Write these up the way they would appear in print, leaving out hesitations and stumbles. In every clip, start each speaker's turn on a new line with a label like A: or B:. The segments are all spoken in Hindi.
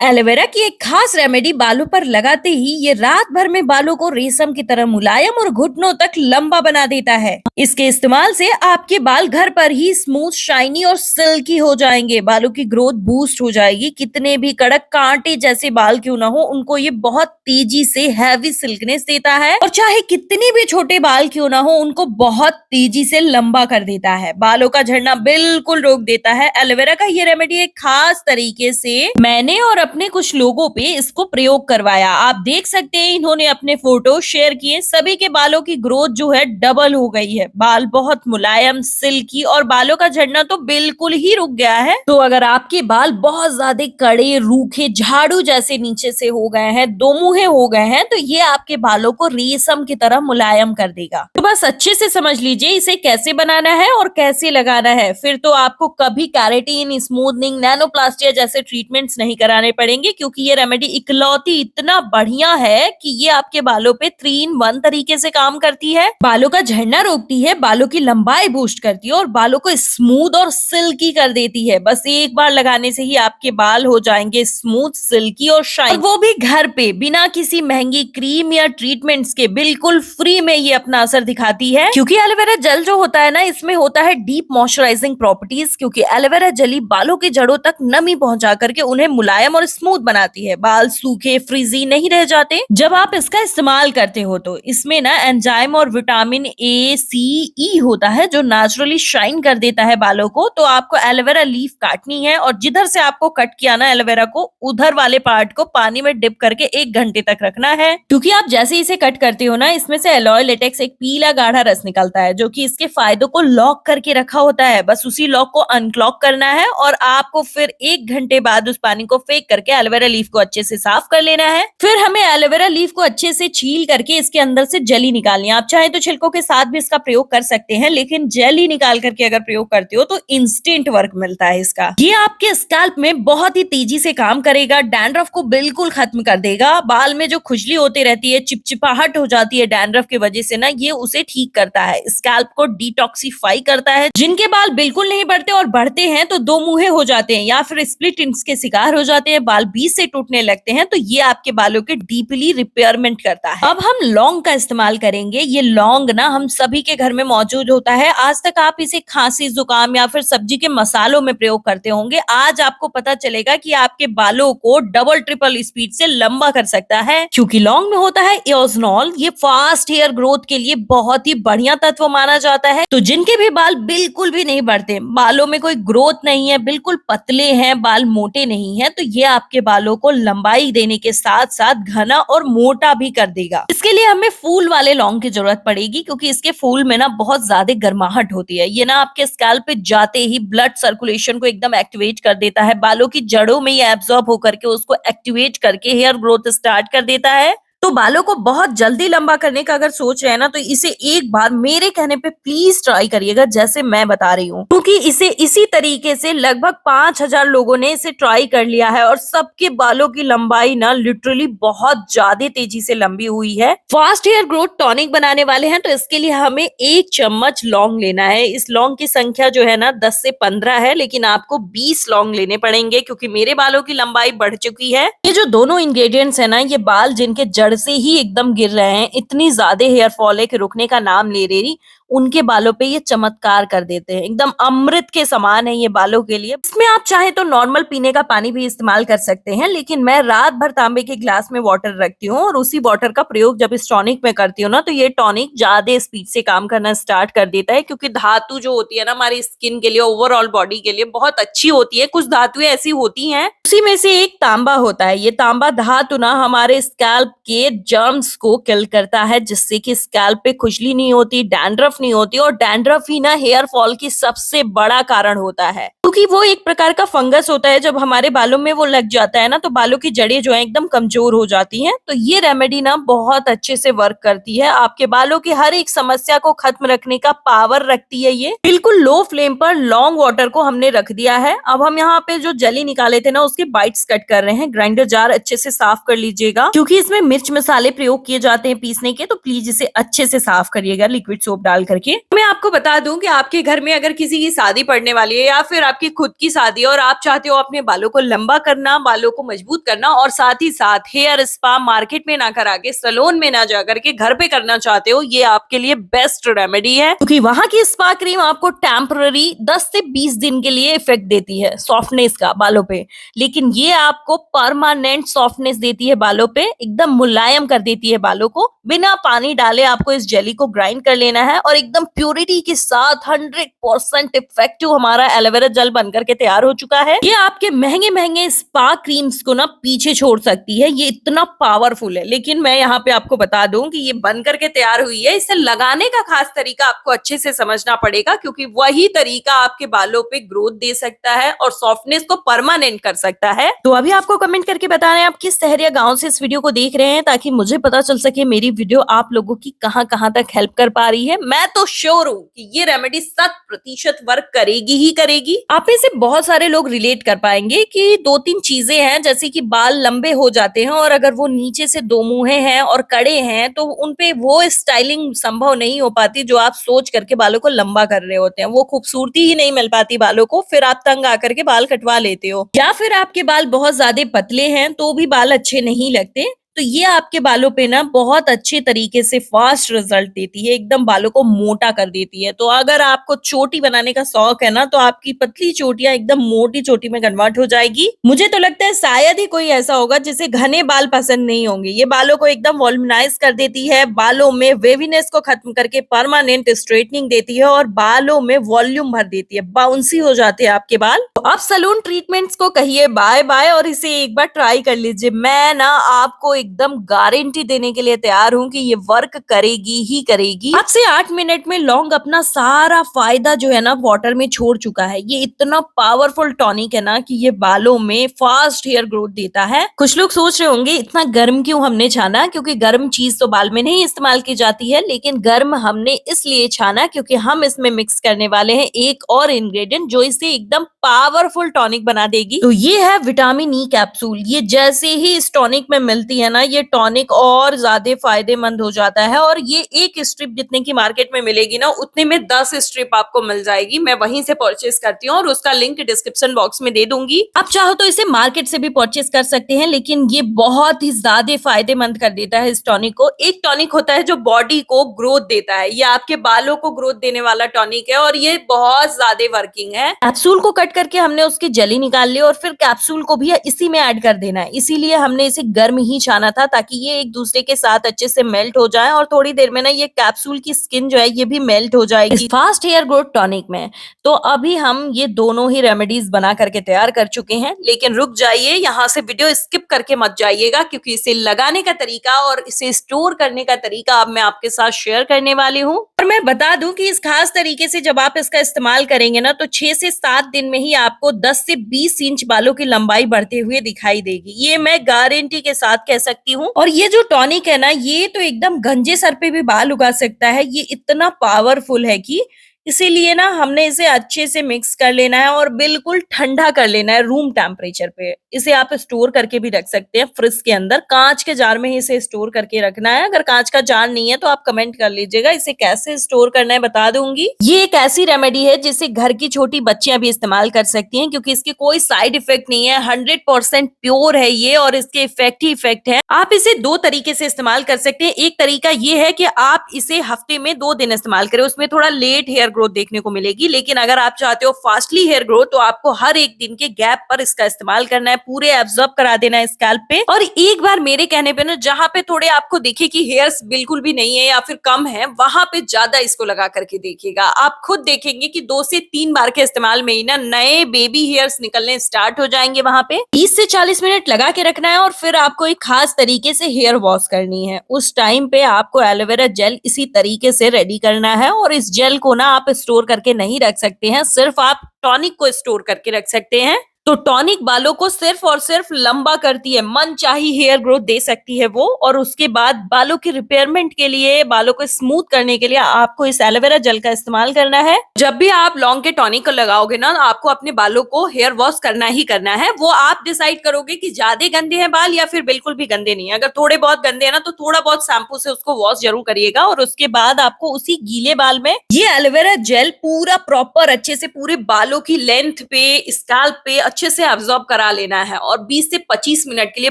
A: एलोवेरा की एक खास रेमेडी बालों पर लगाते ही ये रात भर में बालों को रेशम की तरह मुलायम और घुटनों तक लंबा बना देता है। इसके इस्तेमाल से आपके बाल घर पर ही स्मूथ, शाइनी और सिल्की हो जाएंगे। बालों की ग्रोथ बूस्ट हो जाएगी। कितने भी कड़क कांटे जैसे बाल क्यों ना हो, उनको ये बहुत तेजी से हैवी सिल्कनेस देता है और चाहे कितनी भी छोटे बाल क्यों ना हो, उनको बहुत तेजी से लंबा कर देता है। बालों का झड़ना बिल्कुल रोक देता है। एलोवेरा का ये रेमेडी एक खास तरीके से मैंने और अपने कुछ लोगों पे इसको प्रयोग करवाया। आप देख सकते हैं, इन्होंने अपने फोटो शेयर किए। सभी के बालों की ग्रोथ जो है डबल हो गई है। बाल बहुत मुलायम, सिल्की और बालों का झड़ना तो बिल्कुल ही रुक गया है। तो अगर आपके बाल बहुत ज्यादा कड़े, रूखे, झाड़ू जैसे नीचे से हो गए हैं, दो मुहे हो गए हैं, तो ये आपके बालों को रेशम की तरह मुलायम कर देगा। तो बस अच्छे से समझ लीजिए इसे कैसे बनाना है और कैसे लगाना है। फिर तो आपको कभी कैरेटीन, स्मूथनिंग, नैनोप्लास्टिया जैसे ट्रीटमेंट्स नहीं कराने पड़ेंगे, क्योंकि ये रेमेडी इकलौती इतना बढ़िया है कि ये आपके बालों पे 3 in 1 तरीके से काम करती है। बालों का झड़ना रोकती है, बालों की लंबाई बूस्ट करती है और बालों को स्मूथ और सिल्की कर देती है। बस एक बार लगाने से ही आपके बाल हो जाएंगे स्मूथ, सिल्की और शाइन, वो भी घर पे बिना किसी महंगी क्रीम या ट्रीटमेंट्स के। बिल्कुल फ्री में ये अपना असर दिखाती है, क्योंकि एलोवेरा जेल जो होता है ना, इसमें होता है डीप मॉइस्चराइजिंग प्रॉपर्टीज। क्योंकि एलोवेरा जेली बालों की जड़ों तक नमी पहुंचा करके उन्हें मुलायम और स्मूथ बनाती है। बाल सूखे, फ्रीजी नहीं रह जाते जब आप इसका इस्तेमाल करते हो। तो इसमें ना एंजाइम और विटामिन ए, सी, ई होता है, जो नेचुरली शाइन कर देता है बालों को। तो आपको एलोवेरा लीफ काटनी है और जिधर से आपको कट किया ना एलोवेरा को, उधर वाले पार्ट को पानी में डिप करके 1 घंटे तक रखना है। क्योंकि आप जैसे इसे कट करते हो ना, इसमें से एलॉय लेटेक्स एक पीला गाढ़ा रस निकलता है, जो कि इसके फायदों को लॉक करके रखा होता है। बस उसी लॉक को अनक्लॉक करना है और आपको फिर 1 घंटे बाद उस पानी को फेंक करके एलोवेरा लीफ को अच्छे से साफ कर लेना है। फिर हमें एलोवेरा लीफ को अच्छे से छील करके इसके अंदर से जेली निकालनी है। आप चाहे तो छिलकों के साथ भी इसका प्रयोग कर सकते हैं, लेकिन जेली निकाल करके अगर प्रयोग करते हो तो इंस्टेंट वर्क मिलता है इसका। ये आपके स्कैल्प में बहुत ही तेजी से काम करेगा। डैंड्रफ को बिल्कुल खत्म कर देगा। बाल में जो खुजली होती रहती है, चिपचिपाहट हो जाती है डैंड्रफ की वजह से ना, ये उसे ठीक करता है। स्कैल्प को डिटॉक्सिफाई करता है। जिनके बाल बिल्कुल नहीं बढ़ते और बढ़ते हैं तो दो मुहे हो जाते हैं या फिर स्प्लिट एंड्स के शिकार हो जाते हैं, बाल बीच से टूटने लगते हैं, तो ये आपके बालों के डीपली रिपेयरमेंट करता है। अब हम लौंग का इस्तेमाल करेंगे। ये लौंग ना हम सभी के घर में मौजूद होता है। आज तक आप इसे खांसी, जुकाम या फिर सब्जी के मसालों में प्रयोग करते होंगे। आज आपको पता चलेगा कि आपके बालों को डबल ट्रिपल स्पीड से लंबा कर सकता है, क्योंकि लौंग में होता है एओजोनॉल। ये फास्ट हेयर ग्रोथ के लिए बहुत ही बढ़िया तत्व माना जाता है। तो जिनके भी बाल बिल्कुल भी नहीं बढ़ते, बालों में कोई ग्रोथ नहीं है, बिल्कुल पतले हैं, बाल मोटे नहीं है, तो ये आपके बालों को लंबाई देने के साथ साथ घना और मोटा भी कर देगा। इसके लिए हमें फूल वाले लौंग की जरूरत पड़ेगी, क्योंकि इसके फूल में ना बहुत ज्यादा गर्माहट होती है। ये ना आपके स्कैल्प पे जाते ही ब्लड सर्कुलेशन को एकदम एक्टिवेट कर देता है। बालों की जड़ों में ये एब्जॉर्ब होकर के उसको एक्टिवेट करके हेयर ग्रोथ स्टार्ट कर देता है। तो बालों को बहुत जल्दी लंबा करने का अगर सोच रहे हैं ना, तो इसे एक बार मेरे कहने पे प्लीज ट्राई करिएगा, जैसे मैं बता रही हूँ। क्योंकि इसे इसी तरीके से लगभग 5000 लोगों ने इसे ट्राई कर लिया है और सबके बालों की लंबाई ना लिटरली बहुत ज्यादा तेजी से लंबी हुई है। फास्ट हेयर ग्रोथ टॉनिक बनाने वाले हैं, तो इसके लिए हमें 1 चम्मच लौंग लेना है। इस लौंग की संख्या जो है ना 10 से 15 है, लेकिन आपको 20 लौंग लेने पड़ेंगे, क्योंकि मेरे बालों की लंबाई बढ़ चुकी है। ये जो दोनों इंग्रेडिएंट्स है ना, ये बाल जिनके जड़ से ही एकदम गिर रहे हैं, इतनी ज्यादा हेयर फॉल है कि रुकने का नाम ले रही, उनके बालों पे ये चमत्कार कर देते हैं। एकदम अमृत के समान है ये बालों के लिए। इसमें आप चाहे तो नॉर्मल पीने का पानी भी इस्तेमाल कर सकते हैं, लेकिन मैं रात भर तांबे के गिलास में वाटर रखती हूँ और उसी वाटर का प्रयोग जब इस टॉनिक में करती हूँ ना, तो ये टॉनिक ज्यादा स्पीड से काम करना स्टार्ट कर देता है। क्योंकि धातु जो होती है ना हमारी स्किन के लिए, ओवरऑल बॉडी के लिए बहुत अच्छी होती है। कुछ धातुएं ऐसी होती हैं, उसी में से एक तांबा होता है। ये तांबा धातु ना हमारे स्कैल्प के जर्म्स को किल करता है, जिससे कि स्कैल्प पे खुजली नहीं होती, डैंड्रफ नहीं होती। और डैंड्रफ ही ना हेयर फॉल की सबसे बड़ा कारण होता है, क्योंकि वो एक प्रकार का फंगस होता है। जब हमारे बालों में वो लग जाता है ना, तो बालों की जड़ें जो है एकदम कमजोर हो जाती हैं। तो ये रेमेडी ना बहुत अच्छे से वर्क करती है। आपके बालों की हर एक समस्या को खत्म रखने का पावर रखती है। ये बिल्कुल लो फ्लेम पर लॉन्ग वाटर को हमने रख दिया है। अब हम यहाँ पे जो जली निकाले थे ना, उसके बाइट्स कट कर रहे हैं। ग्राइंडर जार अच्छे से साफ कर लीजिएगा, क्योंकि इसमें मिर्च मसाले प्रयोग किए जाते हैं पीसने के, तो प्लीज इसे अच्छे से साफ करिएगा लिक्विड सोप डाल करके। मैं आपको बता दूं कि आपके घर में अगर किसी की शादी पड़ने वाली है या फिर आपकी खुद की शादी है और आप चाहते हो अपने बालों को लंबा करना, बालों को मजबूत करना और साथ ही साथ हेयर स्पा मार्केट में ना करा के, सैलून में ना जा करके घर पे करना चाहते हो, ये आपके लिए बेस्ट रेमेडी है, क्योंकि वहां की स्पा क्रीम आपको टेम्पररी 10 से 20 दिन के लिए इफेक्ट देती है सॉफ्टनेस का बालों पे, लेकिन ये आपको परमानेंट सॉफ्टनेस देती है बालों पे, एकदम मुलायम कर देती है बालों को। बिना पानी डाले आपको इस जेली को ग्राइंड कर लेना है और एकदम प्योरिटी के साथ 100% इफेक्टिव हमारा एलोवेरा जेल बनकर के तैयार हो चुका है। ये आपके महंगे महंगे स्पा क्रीम्स को ना पीछे छोड़ सकती है, ये इतना पावरफुल है। लेकिन मैं यहाँ पे आपको बता दूं कि ये बनकर के तैयार हुई है, इसे लगाने का खास तरीका आपको अच्छे से समझना पड़ेगा, क्योंकि वही तरीका आपके बालों पे ग्रोथ दे सकता है और सॉफ्टनेस को परमानेंट कर सकता है। तो अभी आपको कमेंट करके बताना है आप किस शहर या गांव से इस वीडियो को देख रहे हैं, ताकि मुझे पता चल सके मेरी वीडियो आप लोगों की कहां कहां तक हेल्प कर पा रही है। मैं तो श्योर हूं कि ये रेमेडी 100% वर्क करेगी ही करेगी। आप में से बहुत सारे लोग रिलेट कर पाएंगे कि 2-3 चीजें हैं, जैसे कि बाल लंबे हो जाते हैं और अगर वो नीचे से दो मुहे हैं और कड़े हैं तो उनपे वो स्टाइलिंग संभव नहीं हो पाती जो आप सोच करके बालों को लंबा कर रहे होते हैं, वो खूबसूरती ही नहीं मिल पाती बालों को, फिर आप तंग आकर के बाल कटवा लेते हो। या फिर आपके बाल बहुत ज्यादा पतले हैं तो भी बाल अच्छे नहीं लगते, तो ये आपके बालों पे ना बहुत अच्छे तरीके से फास्ट रिजल्ट देती है, एकदम बालों को मोटा कर देती है। तो अगर आपको चोटी बनाने का शौक है ना, तो आपकी पतली चोटियां एकदम मोटी चोटी में कन्वर्ट हो जाएगी। मुझे तो लगता है शायद ही कोई ऐसा होगा जिसे घने बाल पसंद नहीं होंगे। ये बालों को एकदम वॉल्यूमाइज कर देती है, बालों में वेवीनेस को खत्म करके परमानेंट स्ट्रेटनिंग देती है और बालों में वॉल्यूम भर देती है, बाउंसी हो जाते हैं आपके बाल। तो अब सैलून ट्रीटमेंट्स को कहिए बाय बाय और इसे एक बार ट्राई कर लीजिए। मैं ना आपको एकदम गारंटी देने के लिए तैयार हूं कि ये वर्क करेगी ही करेगी। 7 से 8 मिनट में लौंग अपना सारा फायदा जो है ना वाटर में छोड़ चुका है। ये इतना पावरफुल टॉनिक है ना कि ये बालों में फास्ट हेयर ग्रोथ देता है। कुछ लोग सोच रहे होंगे इतना गर्म क्यों हमने छाना, क्योंकि गर्म चीज तो बाल में नहीं इस्तेमाल की जाती है, लेकिन गर्म हमने इसलिए छाना क्योंकि हम इसमें मिक्स करने वाले हैं एक और इंग्रेडिएंट जो इसे एकदम पावरफुल टॉनिक बना देगी। तो ये है विटामिन ई कैप्सूल। ये जैसे ही इस टॉनिक में मिलती है ना, ये टॉनिक और ज्यादा फायदेमंद हो जाता है और ये एक स्ट्रिप जितने की मार्केट में मिलेगी ना, उतने में 10 स्ट्रिप आपको मिल जाएगी। मैं वहीं से परचेस करती हूँ और उसका लिंक डिस्क्रिप्शन बॉक्स में दे दूंगी। आप चाहो तो इसे मार्केट से भी परचेस कर सकते हैं, लेकिन ये बहुत ही ज्यादा फायदेमंद कर देता है इस टॉनिक को। एक टॉनिक होता है जो बॉडी को ग्रोथ देता है, ये आपके बालों को ग्रोथ देने वाला टॉनिक है और ये बहुत ज्यादा वर्किंग है। कैप्सूल को कट करके हमने उसकी जेली निकाल ली और फिर कैप्सूल को भी इसी में ऐड कर देना है, इसीलिए हमने इसे गर्म ही छाना था ताकि ये एक दूसरे के साथ अच्छे से मेल्ट हो जाए और थोड़ी देर में ना ये कैप्सूल की स्किन जो है ये भी मेल्ट हो जाएगी इस फास्ट हेयर ग्रोथ टॉनिक में। तो अभी हम ये दोनों ही रेमेडीज बना करके तैयार कर चुके हैं, लेकिन रुक जाइए, यहाँ से वीडियो स्किप करके मत जाइएगा, क्योंकि इसे लगाने का तरीका और इसे स्टोर करने का तरीका अब मैं आपके साथ शेयर करने वाली हूँ। और मैं बता दूं कि इस खास तरीके से जब आप इसका इस्तेमाल करेंगे ना, तो 6 से 7 दिन में ही आपको 10 से 20 इंच बालों की लंबाई बढ़ते हुए दिखाई देगी, ये मैं गारंटी के साथ कह सकती हूँ। और ये जो टॉनिक है ना, ये तो एकदम गंजे सर पे भी बाल उगा सकता है, ये इतना पावरफुल है कि इसीलिए ना हमने इसे अच्छे से मिक्स कर लेना है और बिल्कुल ठंडा कर लेना है रूम टेम्परेचर पे। इसे आप स्टोर करके भी रख सकते हैं फ्रिज के अंदर, कांच के जार में ही इसे स्टोर करके रखना है। अगर कांच का जार नहीं है तो आप कमेंट कर लीजिएगा, इसे कैसे स्टोर करना है बता दूंगी। ये एक ऐसी रेमेडी है जिसे घर की छोटी बच्चियां भी इस्तेमाल कर सकती हैं, क्योंकि इसके कोई साइड इफेक्ट नहीं है, 100% प्योर है ये और इसके इफेक्ट ही इफेक्ट है। आप इसे 2 तरीके से इस्तेमाल कर सकते हैं। एक तरीका ये है कि आप इसे हफ्ते में 2 दिन इस्तेमाल करें, उसमें थोड़ा लेट हेयर ग्रोथ देखने को मिलेगी। लेकिन अगर आप चाहते हो फास्टली हेयर ग्रोथ, तो आपको हर एक दिन के गैप पर इसका इस्तेमाल करना है, पूरे एब्जॉर्ब करा देना है स्कैल्प पे। और एक बार मेरे कहने पे ना, जहाँ पे थोड़े आपको दिखे कि हेयर्स बिल्कुल भी नहीं है या फिर कम है, वहां पे ज्यादा इसको लगा करके देखिएगा। आप खुद देखेंगे कि 2 से 3 बार के इस्तेमाल में ही ना नए बेबी हेयर्स निकलने स्टार्ट हो जाएंगे। वहां पे 30 से 40 मिनट लगा के रखना है और फिर आपको एक खास तरीके से हेयर वॉश करनी है। उस टाइम पे आपको एलोवेरा जेल इसी तरीके से रेडी करना है और इस जेल को ना आप स्टोर करके नहीं रख सकते हैं, सिर्फ आप टॉनिक को स्टोर करके रख सकते हैं। तो टॉनिक बालों को सिर्फ और सिर्फ लंबा करती है, मनचाही हेयर ग्रोथ दे सकती है वो। और उसके बाद बालों की रिपेयरमेंट के लिए, बालों को स्मूथ करने के लिए आपको इस एलोवेरा जेल का इस्तेमाल करना है। जब भी आप लॉन्ग के टॉनिक को लगाओगे ना, आपको अपने बालों को हेयर वॉश करना ही करना है। वो आप डिसाइड करोगे कि ज्यादा गंदे हैं बाल या फिर बिल्कुल भी गंदे नहीं है। अगर थोड़े बहुत गंदे हैं ना, तो थोड़ा बहुत शैम्पू से उसको वॉश जरूर करिएगा। और उसके बाद आपको उसी गीले बाल में ये एलोवेरा जेल पूरा प्रॉपर अच्छे से पूरे बालों की लेंथ पे, स्कैल्प पे अच्छे से अब्सॉर्ब करा लेना है और 20 से 25 मिनट के लिए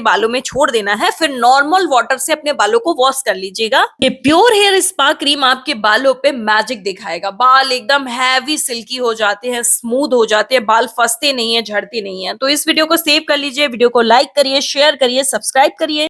A: बालों में छोड़ देना है। फिर नॉर्मल वाटर से अपने बालों को वॉश कर लीजिएगा। ये प्योर हेयर स्पा क्रीम आपके बालों पे मैजिक दिखाएगा। बाल एकदम हैवी सिल्की हो जाते हैं, स्मूथ हो जाते हैं, बाल फंसते नहीं है, झड़ते नहीं है। तो इस वीडियो को सेव कर लीजिए, वीडियो को लाइक करिए, शेयर करिए, सब्सक्राइब करिए।